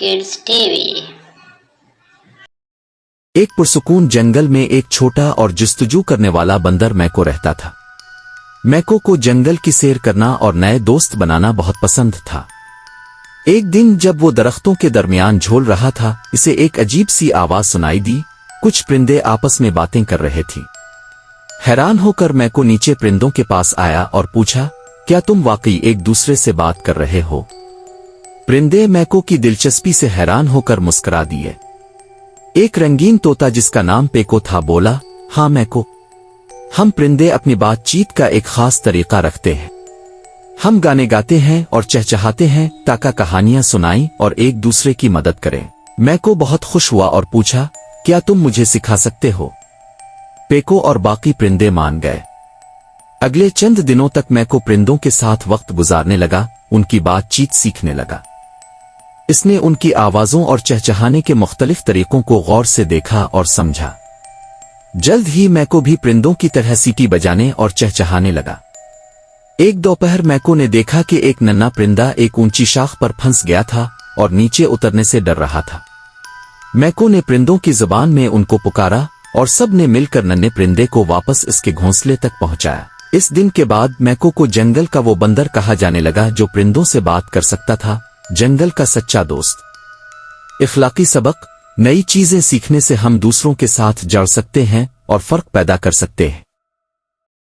Kids TV. एक पुरसुकून जंगल में एक छोटा और जस्तजू करने वाला बंदर मैको रहता था। मैको को जंगल की सैर करना और नए दोस्त बनाना बहुत पसंद था। एक दिन जब वो दरख्तों के दरमियान झोल रहा था, इसे एक अजीब सी आवाज सुनाई दी। कुछ परिंदे आपस में बातें कर रहे थे। हैरान होकर मैको नीचे परिंदों के पास आया और पूछा, क्या तुम वाकई एक दूसरे से बात कर रहे हो? परिंदे मैको की दिलचस्पी से हैरान होकर मुस्कुरा दिए। एक रंगीन तोता जिसका नाम पेको था बोला, हाँ मैको, हम परिंदे अपनी बातचीत का एक खास तरीका रखते हैं। हम गाने गाते हैं और चहचहाते हैं ताकि कहानियां सुनाएं और एक दूसरे की मदद करें। मैको बहुत खुश हुआ और पूछा, क्या तुम मुझे सिखा सकते हो? पेको और बाकी परिंदे मान गए। अगले चंद दिनों तक मैको परिंदों के साथ वक्त गुजारने लगा, उनकी बातचीत सीखने लगा। इसने उनकी आवाजों और चहचहाने के मुख्तलिफ तरीकों को गौर से देखा और समझा। जल्द ही मैको भी परिंदों की तरह सीटी बजाने और चहचहाने लगा। एक दोपहर मैको ने देखा कि एक नन्हा परिंदा एक ऊंची शाख पर फंस गया था और नीचे उतरने से डर रहा था। मैको ने परिंदों की जुबान में उनको पुकारा और सब ने मिलकर नन्हे परिंदे को वापस इसके घोंसले तक पहुंचाया। इस दिन के बाद मैको को जंगल का वो बंदर कहा जाने लगा जो परिंदों से बात कर सकता था, जंगल का सच्चा दोस्त। इखलाकी सबक: नई चीजें सीखने से हम दूसरों के साथ जुड़ सकते हैं और फर्क पैदा कर सकते हैं।